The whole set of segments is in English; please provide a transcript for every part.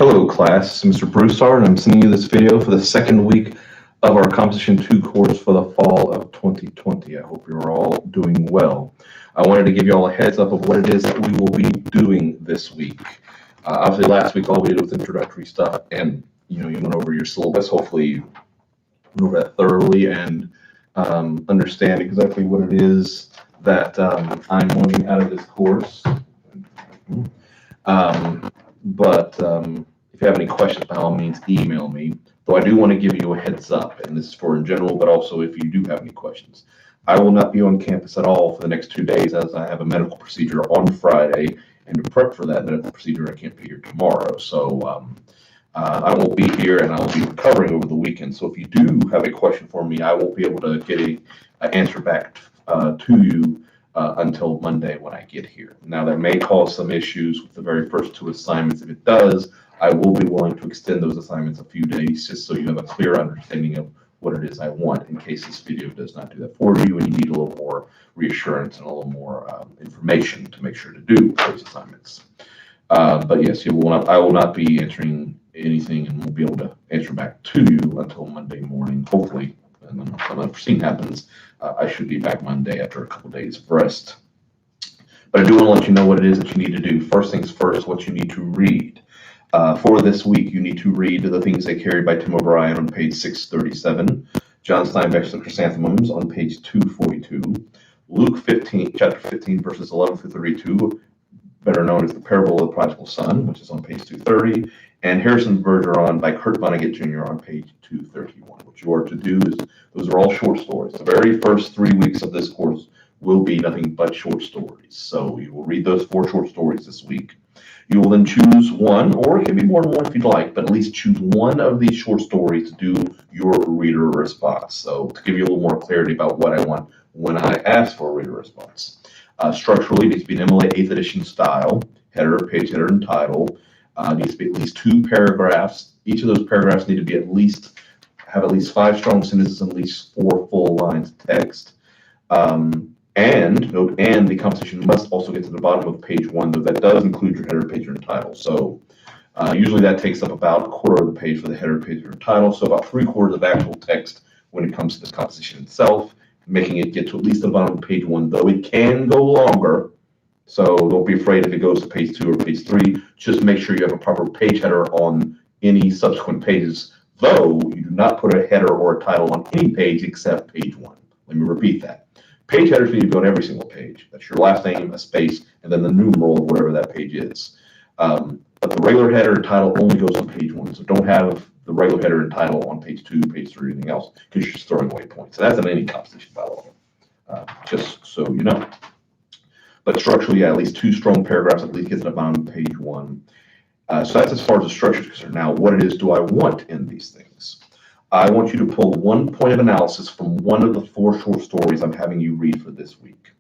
Hello class, Mr. Broussard, and I'm sending you this video for the second week of our Composition 2 course for the fall of 2020. I hope you're all doing well. I wanted to give you all a heads up of what it is that we will be doing this week. Obviously last week all we did was introductory stuff, and you went over your syllabus. Hopefully you went over that thoroughly and understand exactly what it is that I'm wanting out of this course. But if you have any questions, by all means, email me. Though I do want to give you a heads up, and this is for in general, but also if you do have any questions. I will not be on campus at all for the next 2 days as I have a medical procedure on Friday, and to prep for that medical procedure, I can't be here tomorrow. So I won't be here, and I'll be recovering over the weekend. So if you do have a question for me, I won't be able to get an answer back to you until Monday when I get here. Now, that may cause some issues with the very first 2 assignments. If it does, I will be willing to extend those assignments a few days just so you have a clear understanding of what it is I want in case this video does not do that for you and you need a little more reassurance and a little more information to make sure to do those assignments. But yes, I will not be answering anything and won't be able to answer back to you until Monday morning, hopefully. And then if something unforeseen happens, I should be back Monday after a couple of days of rest. But I do want to let you know what it is that you need to do. First things first, what you need to read. For this week, you need to read The Things They Carry by Tim O'Brien on page 637, John Steinbeck's The Chrysanthemums on page 242, Luke 15, chapter 15, verses 11 through 32, better known as The Parable of the Prodigal Son, which is on page 230, and Harrison Bergeron by Kurt Vonnegut Jr. on page 231. What you are to do is, those are all short stories. The very first 3 weeks of this course will be nothing but short stories. So you will read those 4 short stories this week. You will then choose one, or it can be more than one if you'd like, but at least choose one of these short stories to do your reader response. So to give you a little more clarity about what I want when I ask for a reader response. Structurally, it needs to be an MLA 8th edition style, header, page header, and title. Needs to be at least 2 paragraphs. Each of those paragraphs need to be have at least 5 strong sentences and at least 4 full lines of text. And note, and the composition must also get to the bottom of page 1, though that does include your header, page, and title. So usually that takes up about 1/4 of the page for the header, page, and title. So about 3/4 of actual text when it comes to the composition itself, making it get to at least the bottom of page 1, though it can go longer. So don't be afraid if it goes to page 2 or page 3. Just make sure you have a proper page header on any subsequent pages, though you do not put a header or a title on any page except page 1. Let me repeat that. Page headers need to be on every single page. That's your last name, a space, and then the numeral of whatever that page is. But the regular header and title only goes on page 1. So don't have the regular header and title on page 2, page 3, or anything else, because you're just throwing away points. And that's in any composition, by the way, just so you know. But structurally, at least 2 strong paragraphs at least get to the bottom of page 1. So that's as far as the structure is concerned. Now, what it is do I want in these things? I want you to pull one point of analysis from one of the 4 short stories I'm having you read for this week.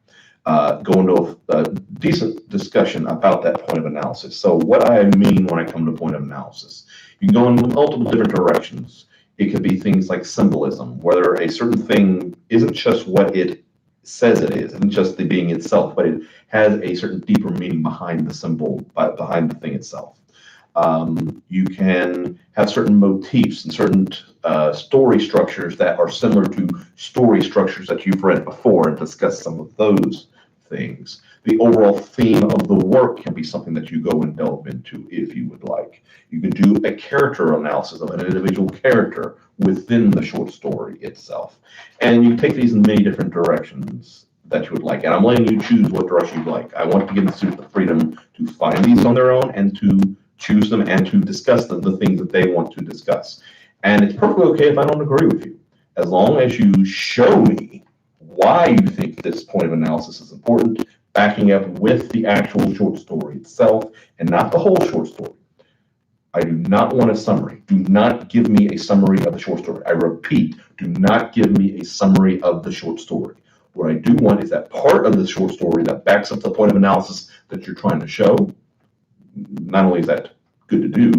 Go into a decent discussion about that point of analysis. So what I mean when I come to point of analysis, you can go in multiple different directions. It could be things like symbolism, whether a certain thing isn't just what it says it is, and just the being itself, but it has a certain deeper meaning behind the symbol, behind the thing itself. You can have certain motifs and certain story structures that are similar to story structures that you've read before and discuss some of those things. The overall theme of the work can be something that you go and delve into if you would like. You can do a character analysis of an individual character within the short story itself. And you take these in many different directions that you would like. And I'm letting you choose what direction you'd like. I want to give the students the freedom to find these on their own and to choose them and to discuss the things that they want to discuss. And it's perfectly okay if I don't agree with you, as long as you show me why you think this point of analysis is important, backing up with the actual short story itself and not the whole short story. I do not want a summary. Do not give me a summary of the short story. I repeat, do not give me a summary of the short story. What I do want is that part of the short story that backs up the point of analysis that you're trying to show. Not only is that good to do,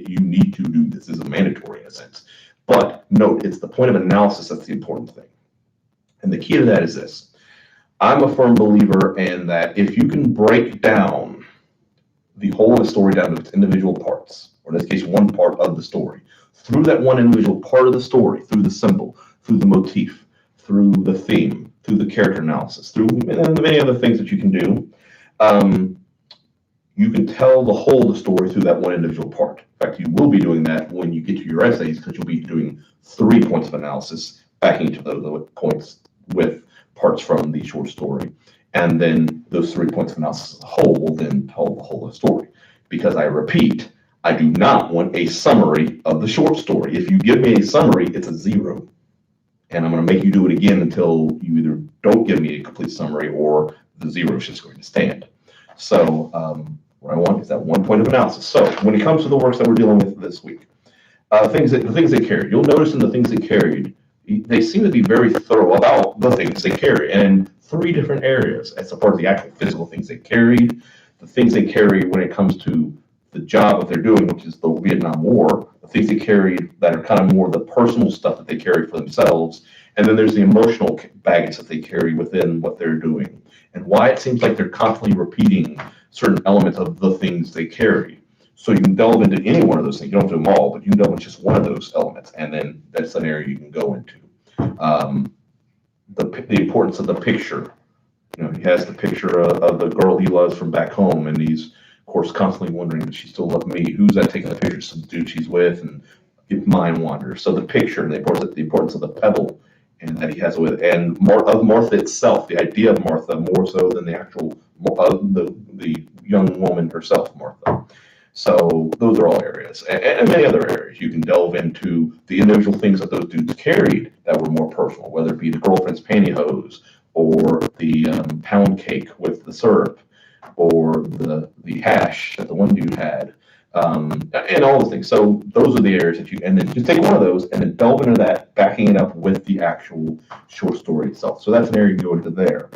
you need to do this. This is mandatory in a sense. But note, it's the point of analysis that's the important thing. And the key to that is this. I'm a firm believer in that if you can break down the whole of the story down to its individual parts, or in this case, one part of the story. Through that one individual part of the story, through the symbol, through the motif, through the theme, through the character analysis, through many other things that you can do, you can tell the whole of the story through that one individual part. In fact, you will be doing that when you get to your essays, because you'll be doing 3 points of analysis, backing each of those points with parts from the short story. And then those 3 points of analysis as a whole will then tell the whole of the story. Because I repeat, I do not want a summary of the short story. If you give me a summary, it's a 0. And I'm going to make you do it again until you either don't give me a complete summary or the 0 is just going to stand. So what I want is that 1 point of analysis. So when it comes to the works that we're dealing with this week, the things they carried, you'll notice in the things they carried, they seem to be very thorough about the things they carry, and in 3 different areas as a part of the actual physical things they carried, the things they carry when it comes to the job that they're doing, which is the Vietnam War, the things they carried that are kind of more the personal stuff that they carry for themselves, and then there's the emotional baggage that they carry within what they're doing, and why it seems like they're constantly repeating certain elements of the things they carry. So you can delve into any one of those things. You don't have to do them all, but you can delve into just one of those elements, and then that's an area you can go into. The importance of the picture. You know, he has the picture of the girl he loves from back home, and he's, of course, constantly wondering, does she still love me? Who's that taking the picture? Some dude she's with, and if mind wanders. So the picture, and the importance of the pebble, and that he has with, and of Martha itself, the idea of Martha more so than the actual the young woman herself, Martha. So those are all areas, and many other areas. You can delve into the individual things that those dudes carried that were more personal, whether it be the girlfriend's pantyhose, or the pound cake with the syrup, or the hash that the one dude had, and all those things. So those are the areas that you, and then just take one of those and then delve into that, backing it up with the actual short story itself. So that's an area you can go into there.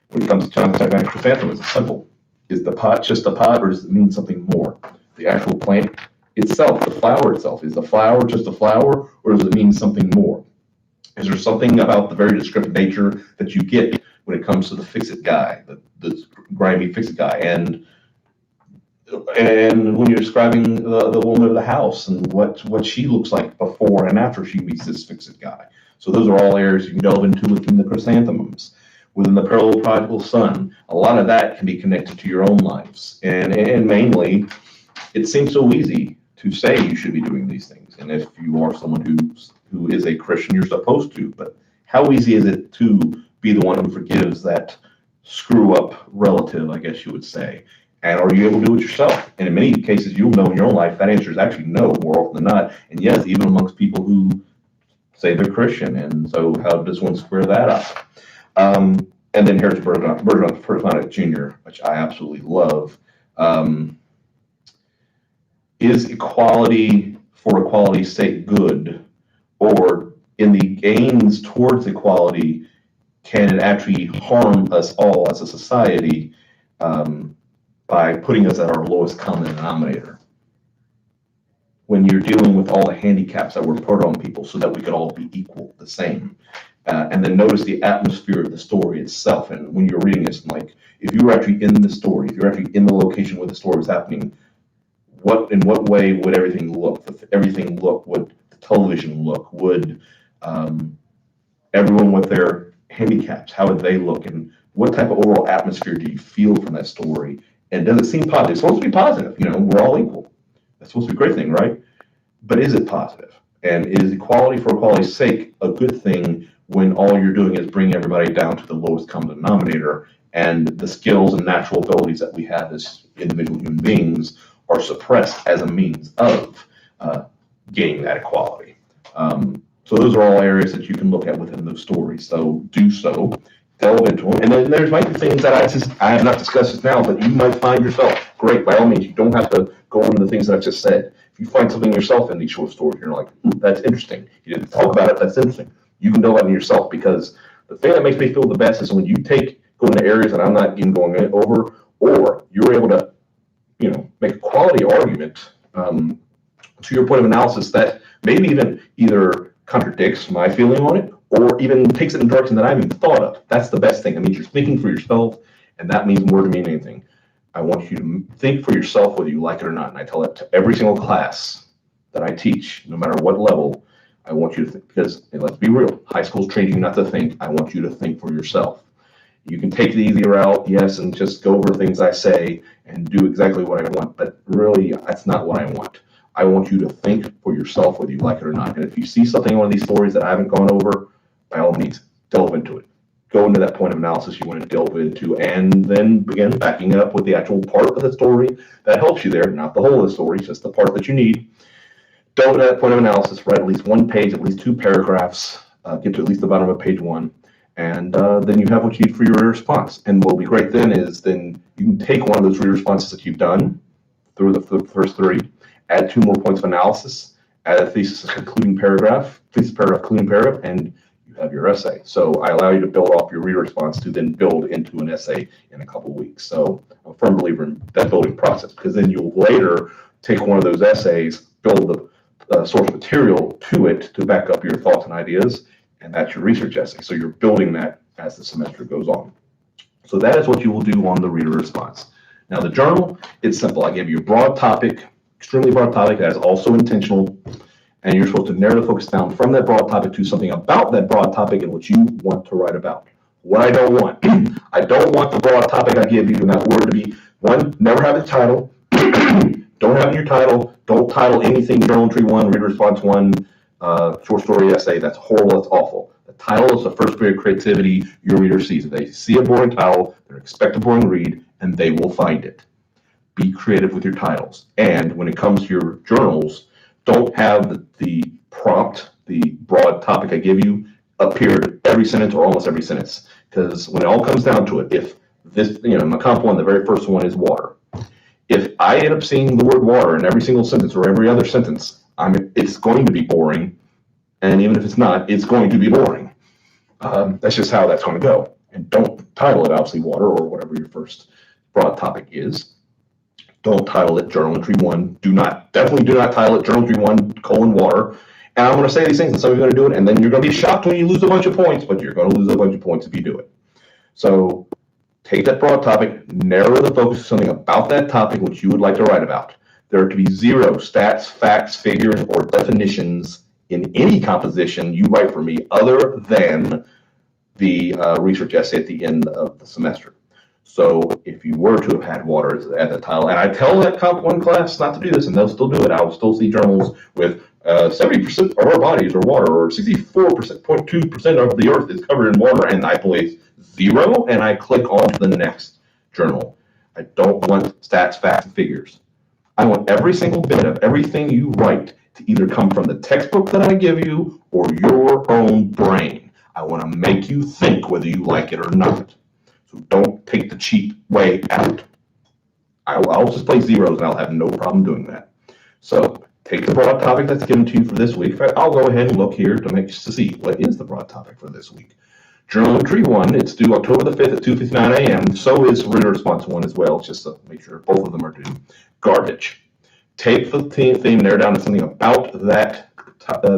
When it comes to Jonathan Chrysanthemum, it's simple. Is the pot just a pot, or does it mean something more? The actual plant itself, the flower itself, is the flower just a flower, or does it mean something more? Is there something about the very descriptive nature that you get when it comes to the fix-it guy, the grimy fix-it guy, and when you're describing the woman of the house and what she looks like before and after she meets this fix-it guy? So those are all areas you can delve into within the chrysanthemums. Within the parallel prodigal son, a lot of that can be connected to your own lives, and mainly, it seems so easy to say you should be doing these things, and if you are someone who is a Christian, you're supposed to. But how easy is it to be the one who forgives that screw up relative, I guess you would say? And are you able to do it yourself? And in many cases, you'll know in your own life that answer is actually no, more often than not. And yes, even amongst people who say they're Christian. And so how does one square that up? And then here's Bergeron Jr., which I absolutely love. Is equality for equality's sake good? Or in the gains towards equality, can it actually harm us all as a society by putting us at our lowest common denominator? When you're dealing with all the handicaps that were put on people so that we could all be equal, the same. And then notice the atmosphere of the story itself. And when you're reading this, like, if you were actually in the story, if you're actually in the location where the story was happening, in what way would everything look? Would the television look? Would everyone with their handicaps, how would they look? And what type of overall atmosphere do you feel from that story? And does it seem positive? It's supposed to be positive. You know, we're all equal. That's supposed to be a great thing, right? But is it positive? And is equality for equality's sake a good thing when all you're doing is bringing everybody down to the lowest common denominator, and the skills and natural abilities that we have as individual human beings are suppressed as a means of gaining that equality? So those are all areas that you can look at within those stories. So do so, delve into them. And then there's might be things that I have not discussed just now, but you might find yourself, great, by all means, you don't have to go into the things that I've just said. If you find something yourself in these short stories, you're like, that's interesting. You didn't talk about it, that's interesting. You can delve into yourself, because the thing that makes me feel the best is when you go into areas that I'm not even going over, or you're able to, make a quality argument to your point of analysis that maybe even either contradicts my feeling on it, or even takes it in a direction that I haven't even thought of. That's the best thing. It means you're speaking for yourself, and that means more to me than anything. I want you to think for yourself whether you like it or not. And I tell that to every single class that I teach, no matter what level. I want you to think, because let's be real, high school's training you not to think. I want you to think for yourself. You can take the easy route, yes, and just go over things I say and do exactly what I want, but really, that's not what I want. I want you to think for yourself whether you like it or not. And if you see something in one of these stories that I haven't gone over, by all means, delve into it. Go into that point of analysis you want to delve into, and then begin backing up with the actual part of the story that helps you there, not the whole of the story, just the part that you need. Delve into that point of analysis, write at least one page, at least 2 paragraphs, get to at least the bottom of page 1. And then you have what you need for your response. And what will be great then is then you can take one of those reader responses that you've done through the first 3, add 2 more points of analysis, add a thesis concluding paragraph, and you have your essay. So I allow you to build off your reader response to then build into an essay in a couple of weeks. So I'm a firm believer in that building process, because then you'll later take one of those essays, build the source material to it to back up your thoughts and ideas, and that's your research essay. So you're building that as the semester goes on. So that is what you will do on the reader response. Now the journal, it's simple. I give you a broad topic, extremely broad topic that is also intentional, and you're supposed to narrow the focus down from that broad topic to something about that broad topic and what you want to write about. What I don't want, I don't want the broad topic I give you in that word to be, 1, never have a title. Don't have in your title. Don't title anything Journal Entry 1, Reader Response 1, short story essay. That's horrible. That's awful. The title is the first period of creativity your reader sees. If they see a boring title, they expect a boring read, and they will find it. Be creative with your titles. And when it comes to your journals, don't have the prompt, the broad topic I give you, appear every sentence or almost every sentence. Because when it all comes down to it, if this, in my comp 1, the very first one is water. If I end up seeing the word water in every single sentence or every other sentence, it's going to be boring. And even if it's not, it's going to be boring. That's just how that's going to go. And don't title it, obviously, water or whatever your first broad topic is. Don't title it Journal Entry 1. Definitely do not title it Journal Entry 1, water. And I'm going to say these things, and some of you are going to do it, and then you're going to be shocked when you lose a bunch of points, but you're going to lose a bunch of points if you do it. So take that broad topic, narrow the focus to something about that topic which you would like to write about. There are to be 0 stats, facts, figures, or definitions in any composition you write for me other than the research essay at the end of the semester. So if you were to have had water at the title, and I tell that Comp 1 class not to do this, and they'll still do it, I will still see journals with 70% of our bodies are water, or 64.2% of the earth is covered in water, and I place 0, and I click on to the next journal. I don't want stats, facts, and figures. I want every single bit of everything you write to either come from the textbook that I give you or your own brain. I want to make you think whether you like it or not. So don't take the cheap way out. I'll just play zeros and I'll have no problem doing that. So take the broad topic that's given to you for this week. In fact, I'll go ahead and look here to see what is the broad topic for this week. Journal Entry 1, it's due October the 5th at 2:59 a.m. So is Reader Response 1 as well, just to make sure both of them are due. Garbage. Take the theme, narrow down to something about that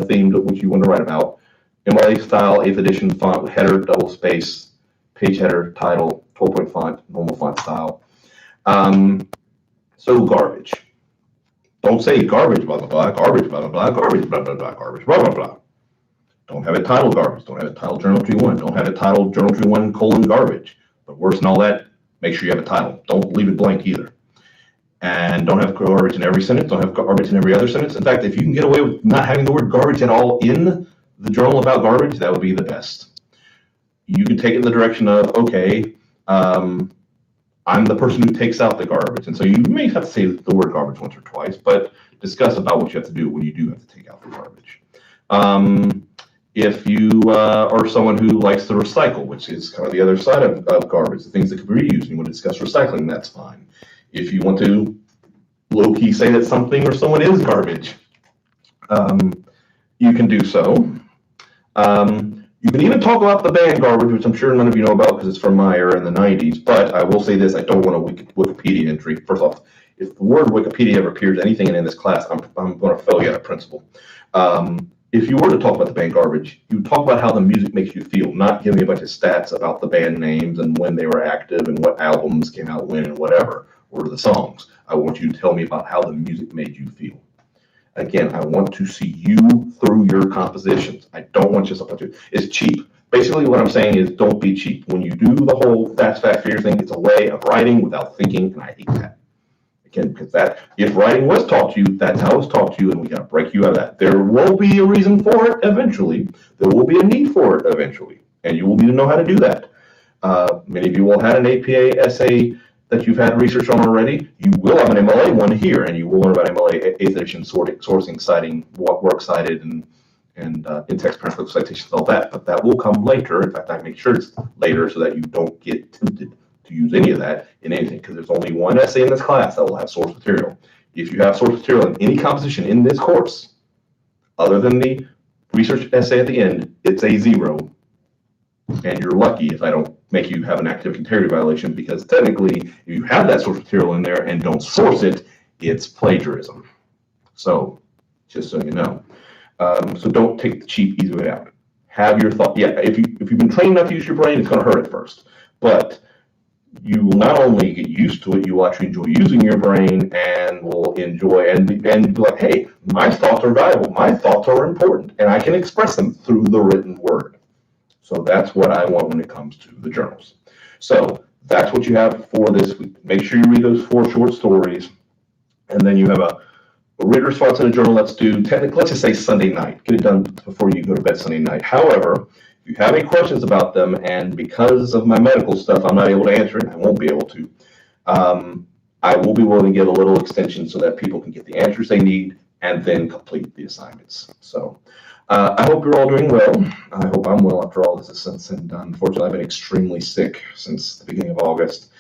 theme which you want to write about. MLA style, 8th edition font, header, double space, page header, title, 12-point font, normal font style. So garbage. Don't say garbage, blah, blah, blah, garbage, blah, blah, blah, garbage, blah, blah, blah, garbage, blah, blah, blah. Don't have it titled garbage. Don't have it titled Journal Entry 1. Don't have it titled Journal Entry 1, garbage. But worse than all that, make sure you have a title. Don't leave it blank either. And don't have garbage in every sentence. Don't have garbage in every other sentence. In fact, if you can get away with not having the word garbage at all in the journal about garbage, that would be the best. You can take it in the direction of, okay, I'm the person who takes out the garbage. And so you may have to say the word garbage once or twice, but discuss about what you have to do when you do have to take out the garbage. If you are someone who likes to recycle, which is kind of the other side of garbage, the things that could be reused, and you want to discuss recycling, that's fine. If you want to low-key say that something or someone is garbage, you can do so. You can even talk about the band Garbage, which I'm sure none of you know about because it's from my era in the 90s, but I will say this, I don't want a Wikipedia entry. First off, if the word Wikipedia ever appears anything in this class, I'm going to fail you out of principle. If you were to talk about the band Garbage, you would talk about how the music makes you feel, not give me a bunch of stats about the band names and when they were active and what albums came out when and whatever. or the songs. I want you to tell me about how the music made you feel. Again, I want to see you through your compositions. I don't want just a bunch of, it's cheap. Basically what I'm saying is don't be cheap. When you do the whole fast, furious thing, it's a way of writing without thinking, and I hate that. Again, because that, if writing was taught to you, that's how it's taught to you, and we gotta break you out of that. There will be a reason for it eventually. There will be a need for it eventually, and you will need to know how to do that. Many of you will have an APA essay that you've had research on already. You will have an MLA one here, and you will learn about MLA 8th edition sourcing, citing, what works cited, and in-text parenthetical citations, all that. But that will come later. In fact, I make sure it's later so that you don't get tempted to use any of that in anything, because there's only one essay in this class that will have source material. If you have source material in any composition in this course, other than the research essay at the end, it's a 0. And you're lucky if I don't make you have an active integrity violation, because technically, if you have that source material in there and don't source it, it's plagiarism. So, just so you know. So don't take the cheap, easy way out. Have your thought. Yeah, if you've been trained not to use your brain, it's going to hurt at first. But you will not only get used to it, you will actually enjoy using your brain, and will enjoy and be like, hey, my thoughts are valuable. My thoughts are important, and I can express them through the written word. So that's what I want when it comes to the journals. So that's what you have for this week. Make sure you read those 4 short stories, and then you have a reader response in a journal. Let's just say Sunday night. Get it done before you go to bed Sunday night. However, if you have any questions about them, and because of my medical stuff, I'm not able to answer it, I won't be able to. I will be willing to get a little extension so that people can get the answers they need and then complete the assignments. So I hope you're all doing well. I hope I'm well after all this is since and done. Unfortunately, I've been extremely sick since the beginning of August.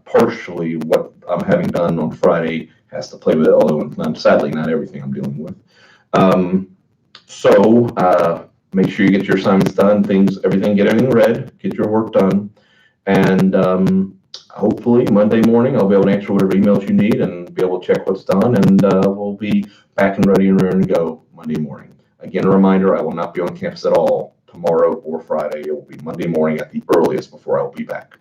Partially what I'm having done on Friday has to play with it, although sadly not everything I'm dealing with. Make sure you get your assignments done, get everything read, get your work done, and hopefully Monday morning I'll be able to answer whatever emails you need and be able to check what's done, and we'll be back and ready and raring to go Monday morning. Again, a reminder, I will not be on campus at all tomorrow or Friday. It will be Monday morning at the earliest before I will be back.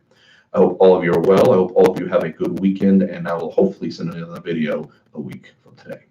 I hope all of you are well. I hope all of you have a good weekend, and I will hopefully send another video a week from today.